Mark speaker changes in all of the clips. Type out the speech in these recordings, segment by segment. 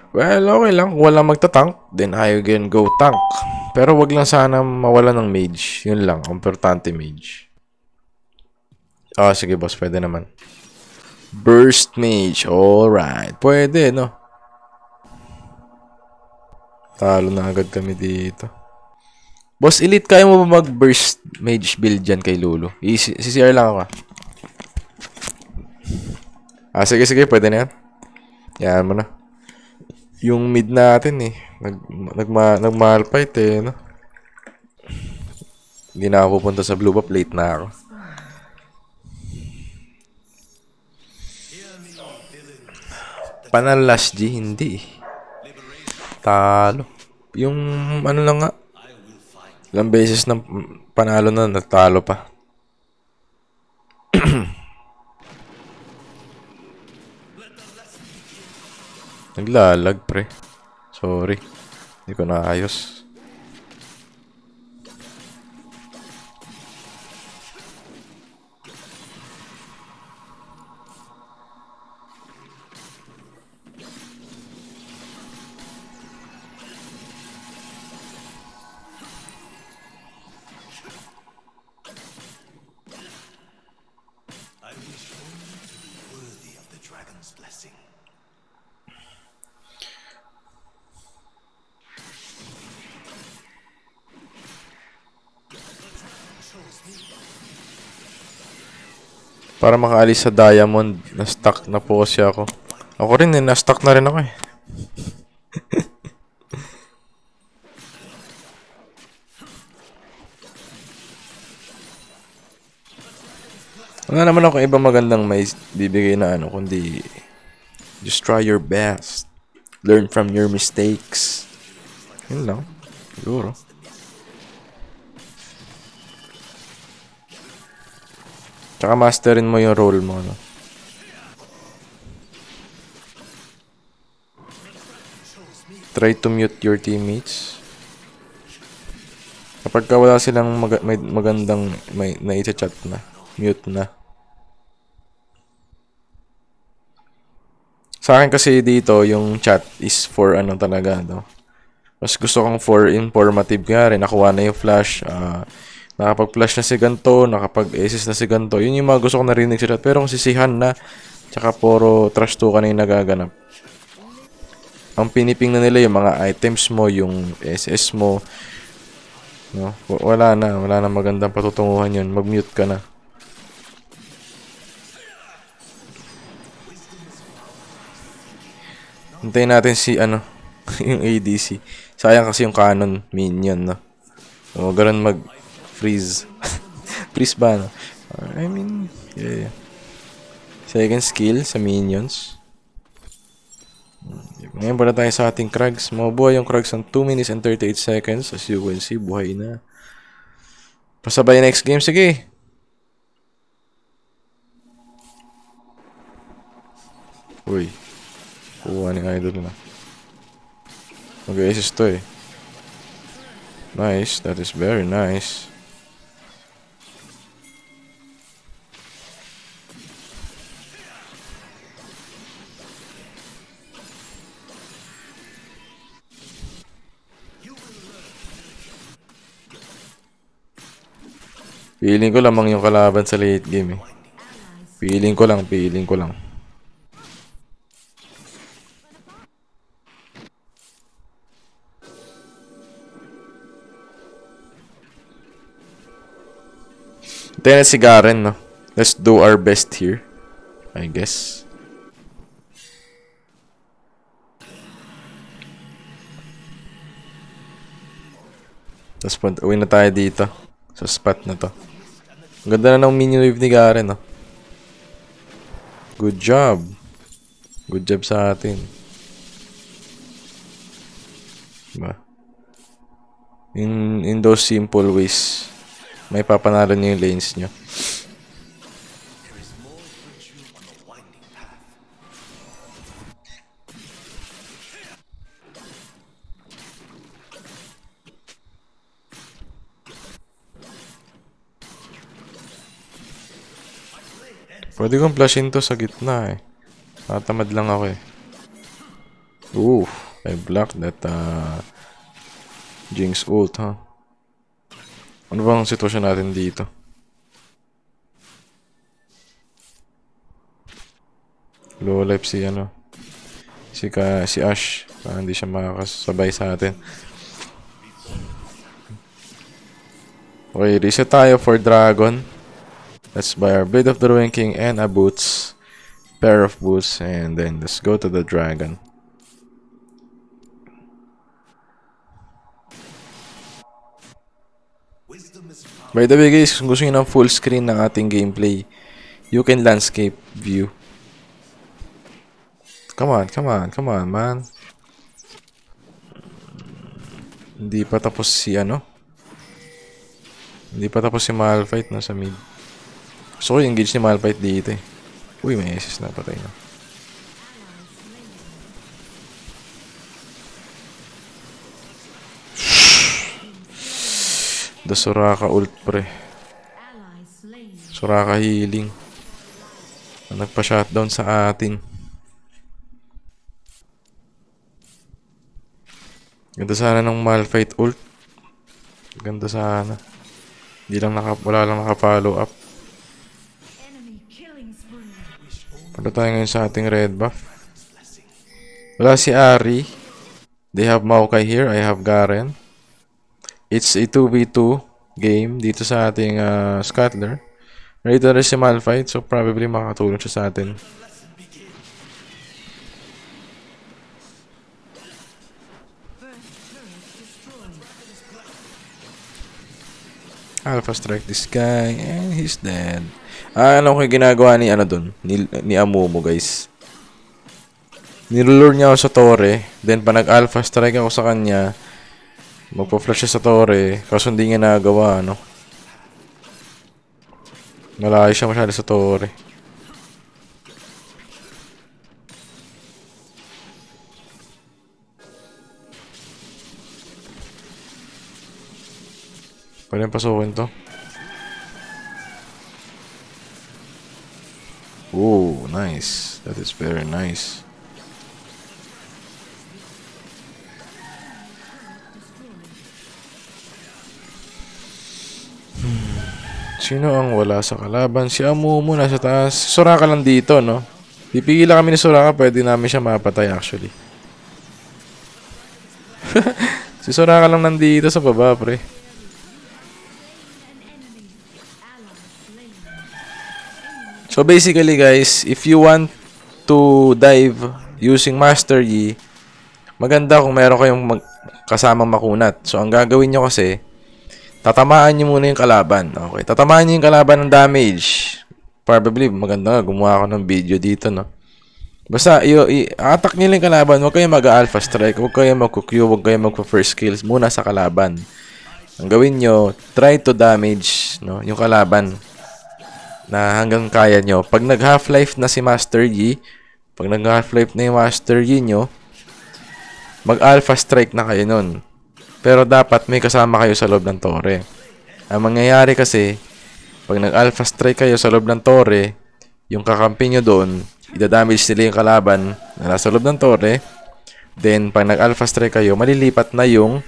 Speaker 1: Well, okay lang. Kung walang magta-tank, then I can go tank. Pero wag lang sana mawala ng mage. Yun lang. Importante mage. Ah, sige boss. Pwede naman. Burst mage. Alright. Pwede, no? Talo na agad kami dito. Boss Elite, kaya mo ba mag-burst mage build dyan kay Lulu? CCR lang ako. Ah, sige, sige. Pwede na yan. Yan mo na. Yung mid natin eh. Nagmahal fight eh, no? Hindi na ako pupunta sa blue buff. Late na ako. Panal last G, hindi eh. Talo. Yung ano lang nga. Ilang beses na panalo na, natalo pa. Naglalag, pre. Sorry. Hindi ko naayos. Para makaalis sa diamond, na-stuck na po kasi ako. Ako rin eh, na-stuck na rin ako eh. Wala naman ako ibang magandang may bibigay na ano, kundi just try your best. Learn from your mistakes. Yun lang. Siguro. Tsaka masterin mo yung role mo, no? Try to mute your teammates. Kapag wala silang magandang may na-chat na, mute na. Sa akin kasi dito, yung chat is for ano talaga, no? Mas gusto kong for informative nga rin. Nakuha na yung flash. Nakapag-flash na si ganto, nakapag-assist na si ganto. Yun yung mga gusto ko narinig sa chat. Pero kung sisihan na, tsaka puro trash talk na yung nagaganap. Ang piniping na nila yung mga items mo, yung SS mo. No? Wala na magandang patutunguhan yun. Mag-mute ka na. Hintayin natin si ano, yung ADC. Sayang kasi yung canon minion, no? So, ganun mag-freeze. Freeze ba, no? I mean, yeah. Second skill sa minions. Ngayon pala tayo sa ating Krugs. Mabuhay yung Krugs ng 2 minutes and 38 seconds. As you can see, buhay na. Pasabay next game. Sige. Uy. Kuha ni idol na. Mag-assist to eh. Nice. That is very nice. Feeling ko lamang yung kalaban sa late game eh. Feeling ko lang. Then si Garen, no? Let's do our best here. I guess. Tapos uwi na tayo dito. Sa spot na to. Ang ganda na ng minion wave ni Garen, no? Good job. Good job sa atin. Diba? In those simple ways, may papanalo niyo yung lanes niyo. Pwede kong flashin to sa gitna eh. Tatamad lang ako eh. Ooh, I blocked that Jinx ult, huh? Ano bang sitwasyon natin dito? Low life si ano? Si Ash. Hindi siya makakasabay sa atin. Okay, reset tayo for Dragon. Let's buy our Blade of the Ruin King and a boots. Pair of boots. And then let's go to the Dragon. By the way guys, kung gusto nyo ng full screen ng ating gameplay, you can landscape view. Come on, man. Hindi pa tapos si ano? Hindi pa tapos si Malphite na sa mid. Gusto ko i-engage ni Malphite dito eh. Uy, may assist na patay na. The Soraka ult pre. Soraka healing. Nagpa-shutdown sa atin. Ganda sana ng Malphite ult. Ganda sana. Wala lang naka-follow up. Punta tayo ngayon sa ating red buff. Wala si Ahri. They have Maokai here. I have Garen. It's a 2v2 game dito sa ating Scuttler. Ready na rin si Malphite. So probably makakatulong siya sa atin. Alpha strike this guy and he's dead. Ano ko ginagawa ni ano dun? Ni Amumu guys. Nilulure niya ako sa torre. Then pa nag-alpha strike ako sa kanya, magpo-flash siya sa torre. Kaso hindi niya nagawa, no? Malayo siya masyado sa torre. Pwede pasukin to. Ooh, nice. That is very nice. Sino ang wala sa kalaban? Si Amumu nasa taas. Si Soraka lang dito, no? Pipigila kami ni Soraka, pwede namin siya mapatay actually. Si Soraka lang nandito sa baba, pre. So basically guys, if you want to dive using Master Yi, maganda kung meron kayong kasamang makunat. So ang gagawin nyo kasi, tatamaan nyo muna yung kalaban. Okay, tatamaan nyo yung kalaban ng damage. Probably maganda nga, gumawa ako ng video dito, no? Basta, i-attack nyo lang yung kalaban. Huwag kayong mag-alpha strike, huwag kayong mag-Q, huwag kayong mag-first kills muna sa kalaban. Ang gawin nyo, try to damage, no, yung kalaban na hanggang kaya nyo. Pag nag-half-life na si Master Yi, pag nag-half-life na yung Master Yi nyo, mag-alpha strike na kayo nun. Pero dapat may kasama kayo sa loob ng torre. Ang mangyayari kasi, pag nag-alpha strike kayo sa loob ng torre, yung kakampi nyo doon, idadamage nila yung kalaban na nasa loob ng torre. Then, pag nag-alpha strike kayo, malilipat na yung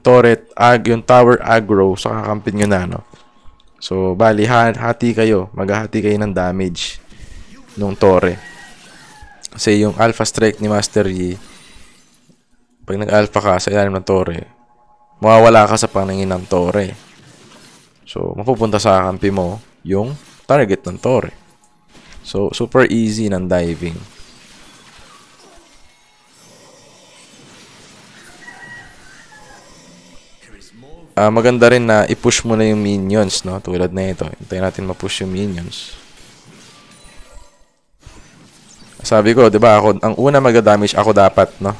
Speaker 1: turret, yung tower aggro sa kakampi nyo na, no? So, bali, hati kayo. Maghahati kayo ng damage nung torre. Kasi yung alpha strike ni Master Yi, pag nag-alpha ka sa ilalim ng torre, mawawala ka sa paningin ng torre. So, mapupunta sa kampi mo yung target ng torre. So, super easy ng diving. Maganda rin na i-push mo na yung minions, no? Tulad na ito. Hintayin natin ma-push yung minions. Sabi ko, 'di ba, ako ang una mag-damage ako dapat, no?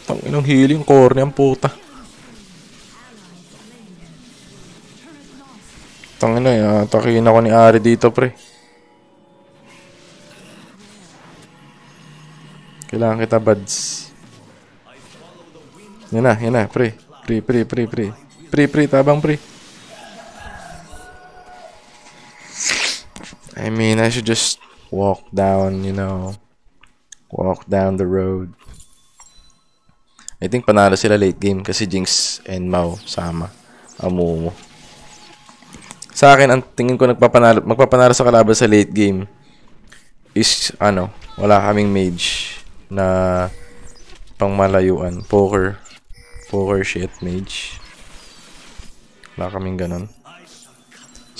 Speaker 1: Tanginang healing core niyang puta. Tangina, atakin ako ni Ahri dito, pre. Kailangan kita, buds. Yan na, pre. Pre, tabang, pre. I mean, I should just walk down, walk down the road. I think panalo sila late game kasi Jinx and Mao sama. Amumu. Sa akin, ang tingin ko magpapanalo sa kalaban sa late game is, wala kaming mage na pangmalayuan. Poker shit mage. Wala kaming ganun.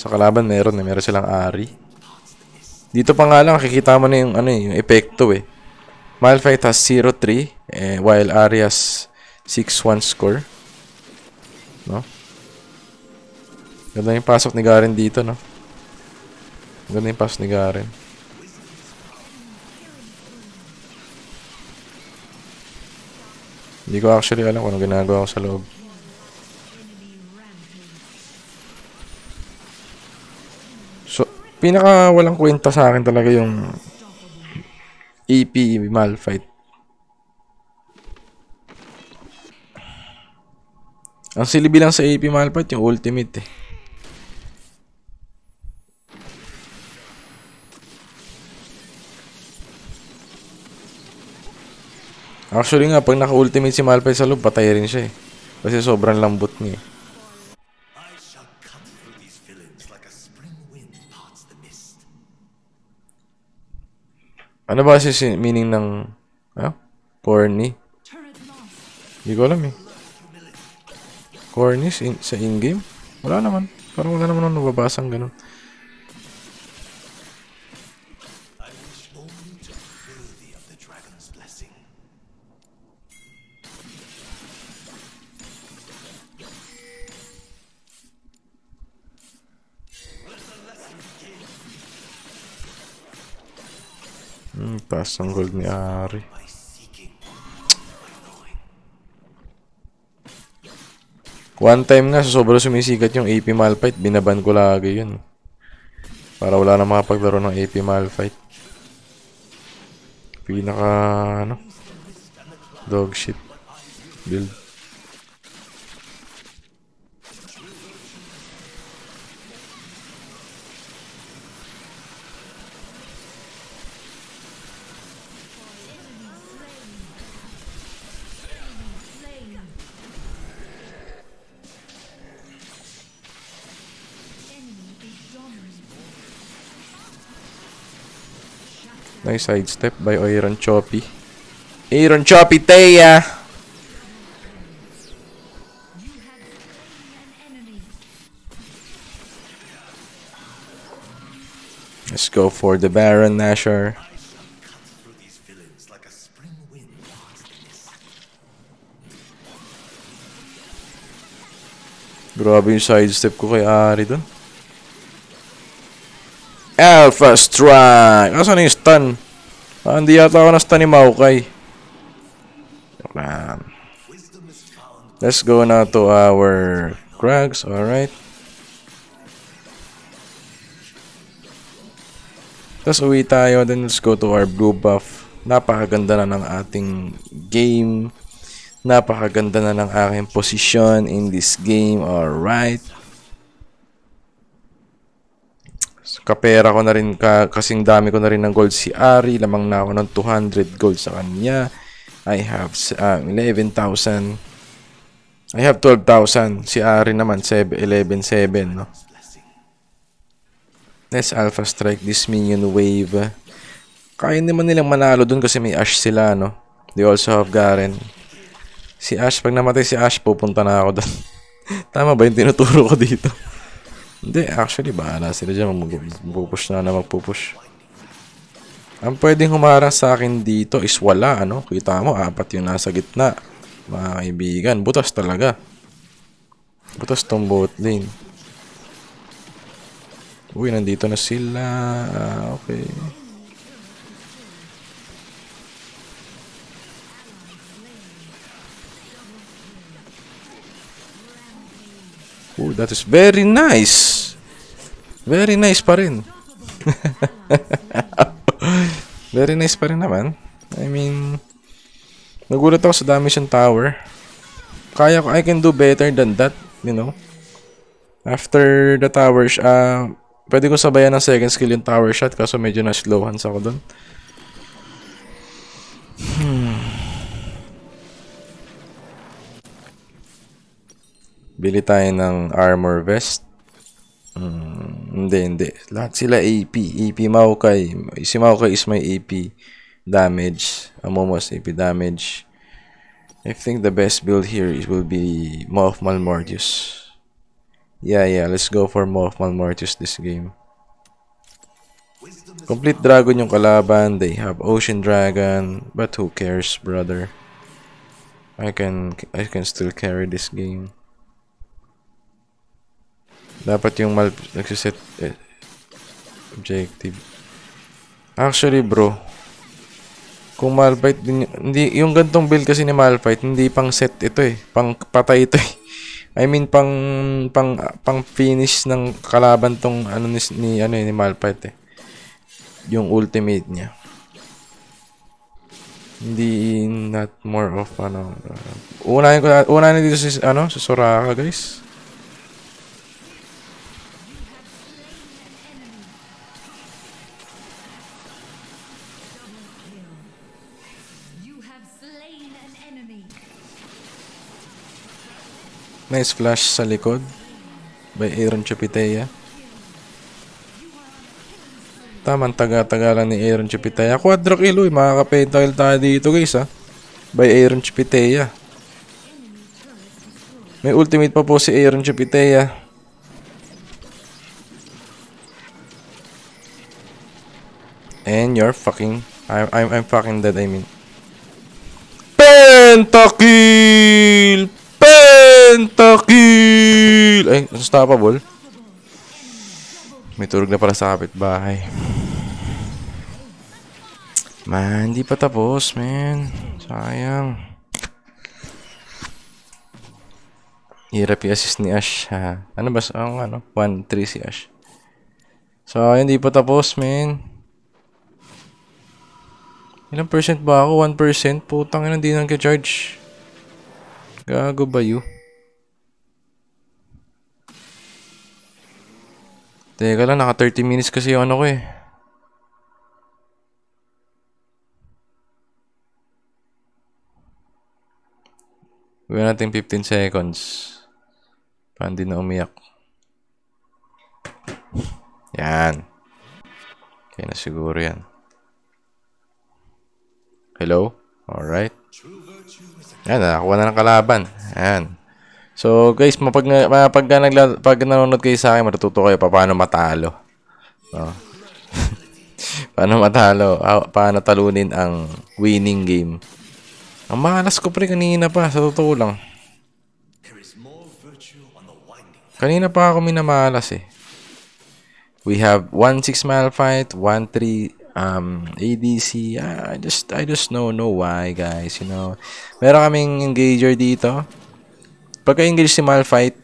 Speaker 1: Sa kalaban meron silang Ari. Dito pa nga lang, makikita mo na yung, yung epekto eh. Malphite has 0-3, while Ari has 6-1 score. No? Ganda yung pasok ni Garen dito, no? Ganda yung pasok ni Garen. Hindi ko actually alam kung ano ginagawa ko sa loob. So, pinaka walang kwenta sa akin talaga yung EP Malphite. Ang silbi lang sa AP Malphite yung ultimate eh. Actually nga, pag naka-ultimate si Malphite sa loob, patay rin siya eh. Kasi sobrang lambot niya eh. Ano ba kasi meaning ng corny? Hindi ko alam eh. Corny sa in-game? Wala naman. Parang wala naman akong nababasang ganun. Taas ang gold ni Ari. One time nga, sa sobrang sumisikat yung AP Malphite, binaban ko lagi yun. Para wala na makapaglaro ng AP Malphite. Pinaka, dog shit build. Nice sidestep by Aaron Choppy. Aaron Choppy, Teya! Let's go for the Baron Nashor. Grabe yung sidestep ko kay Ari dun. Alpha Strike! Asan na yung stun? Hindi yata ako na-stun ni Maokai. Let's go now to our Krags. Alright. Tapos uwi tayo. Then let's go to our blue buff. Napakaganda na ng ating game. Napakaganda na ng aking posisyon in this game. Alright. Kapera ko na rin, kasing dami ko na rin ng gold si Ari. Lamang na ako ng 200 gold sa kanya. I have 11,000. I have 12,000. Si Ari naman 11,700, no? Let's Alpha Strike this minion wave. Kaya naman nilang manalo dun kasi may Ashe sila, no? They also have Garen. Si Ashe, pag namatay si Ashe, pupunta na ako dun. Tama ba yung tinuturo ko dito? Hindi, actually, bahala sila dyan. Magpupush na magpupush. Ang pwedeng humarang sa akin dito is wala, ano? Kita mo, 4 yung nasa gitna. Mga kaibigan, butas talaga. Butas tong bot lane. Uy, nandito na sila. Okay. Oh, that is very nice. Very nice pa rin. Very nice pa rin naman. I mean, nagulat ako sa damage ng tower. Kaya ko, I can do better than that, you know. After the towers, Pwede ko sabayan ng second skill yung tower shot kaso medyo na-slow hands ako dun. Bili tayo ng armor vest. Hindi. Lahat sila AP. AP Maokai. Si Maokai is my AP damage. Amomos AP damage. I think the best build here will be Maw of Malmortius. Yeah. Let's go for Maw of Malmortius this game. Complete Dragon yung kalaban. They have Ocean Dragon. But who cares, brother? I can still carry this game. Dapat yung nagsiset objective. Actually, bro, kung Malphite din, hindi yung gantong build kasi ni Malphite, hindi pang set ito eh, pang patay ito eh. I mean pang finish ng kalaban tong ano ni Malphite eh. Yung ultimate niya. Hindi not more of ano. Unahin dito si si Soraka, guys. Nice flash sa likod by Aaron Chupitea. Tamang taga-tagalan ni Aaron Chupitea. Quadra kill, uy. Makaka-pentakill tayo dito, guys, ha. By Aaron Chupitea. May ultimate pa po si Aaron Chupitea. And you're fucking... I'm fucking dead, I mean. Pentakill! Pentakill! Ay, unstoppable. May turog na pala sa kapitbahay. Man, hindi pa tapos, man. Sayang. Hirap i-assist ni Ash, ha. Ano ba? 1-3 si Ash. So, hindi pa tapos, man. Ilang percent ba ako? 1%? Putang ina, hindi nang ka-charge. Gago ba you? Teka lang, naka 30 minutes kasi yung ano ko eh. Gawin natin 15 seconds. Para hindi na umiyak. Yan. Okay na siguro yan. Hello? Alright. Yan, nakakuha na ng kalaban. Yan. So, guys, pag nanonood kayo sa akin, matututo kayo paano matalo. No? Paano matalo. Paano talunin ang winning game. Ang malas ko pre kanina pa, sa totoo lang. Kanina pa ako minamalas eh. We have 1-6 Malphite, 1-3 ADC. I just know why, guys, you know. Meron kaming engager dito. Pagka-engage si Malphite,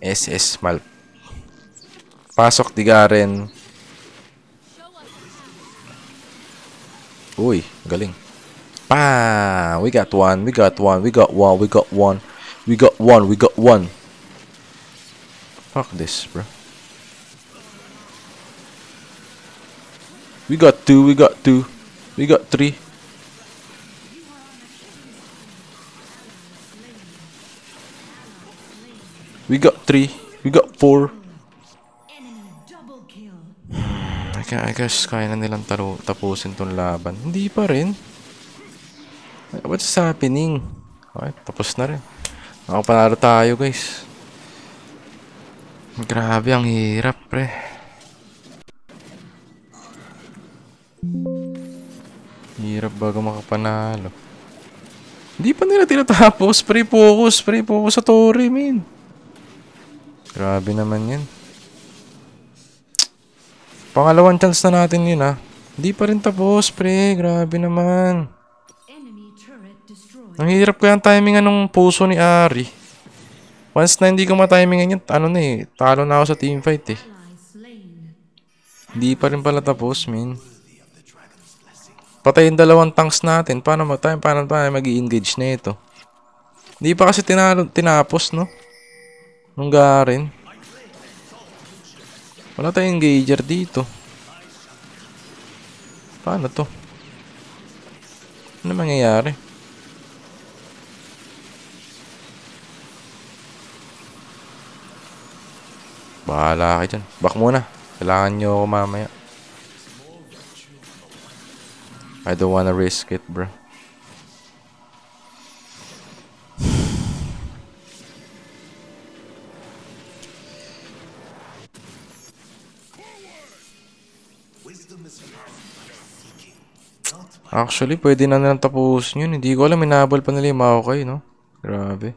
Speaker 1: SS pasok di Garen. Uy, galing. Pa! We got one. Fuck this, bro. We got two. We got three. We got three. We got four. I guess kaya na nilang tapusin tong laban. Hindi pa rin. What's happening? Okay, tapos na rin. Nakapanalo tayo, guys. Grabe, ang hirap, pre. Hirap bago makapanalo. Hindi pa nila tinatapos. Pre-focus sa Tori, man. Grabe naman yan. Pangalawang chance na natin yun, ha. Hindi pa rin tapos, pre. Grabe naman. Ang hirap kaya ang timingan ng puso ni Ari. Once na hindi ko matimingan yun, talo na ako sa teamfight, eh. Hindi pa rin pala tapos, man. Patayin dalawang tanks natin. Paano tayo mag-i-engage na ito? Hindi pa kasi tinapos, no? Nung Garen. Wala tayong engager dito. Paano to? Ano mangyayari? Bahala ka dyan. Back muna. Kailangan nyo ako mamaya. I don't wanna risk it, bro. Actually, pwede na nilang tapusin yun. Hindi ko alam, minabal pa nila yung Maokai, no? Grabe.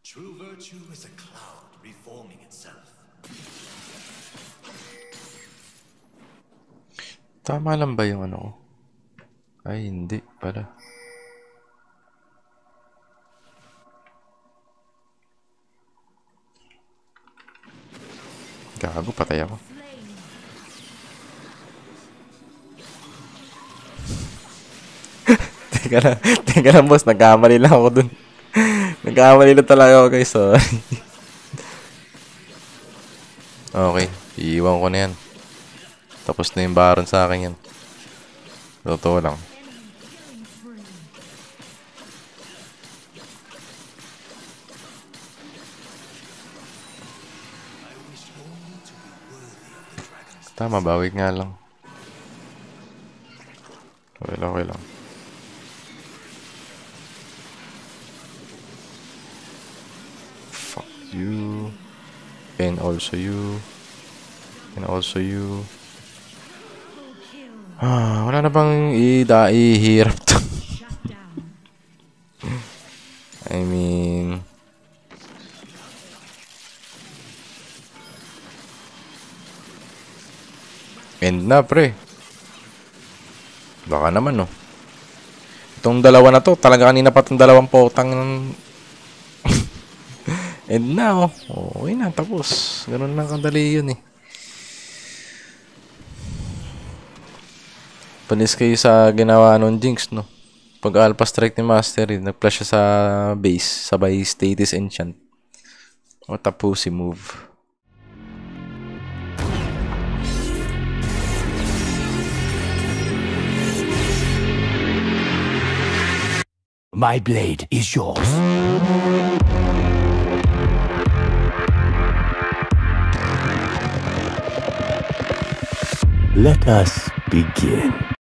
Speaker 2: True virtue is a cloud reforming itself.
Speaker 1: Tama lang ba yung ano ko? Ay, hindi pala. Gago, patay ako. Teka lang, boss. Nagkamali lang ako dun. Nagkamali lang talaga ako, guys. Sorry. Okay, iiwan ko na yan. Tapos na yung baron sa akin yan. Totoo lang. Tama ba? Wait nga lang. Okay lang. Fuck you. And also you. And also you. Wala na bang ihirap to? I mean... End na, pre. Baka naman, no. Itong dalawa na to, talaga kanina pa itong dalawang potang end na, oh. Okay na, tapos. Ganun lang kadali yun, eh. Panis kayo sa ginawa nun Jinx, no. Pag Alpha Strike ni Master, nag-flash siya sa base, sabay status enchant. What a pussy move.
Speaker 2: My blade is yours. Let us begin.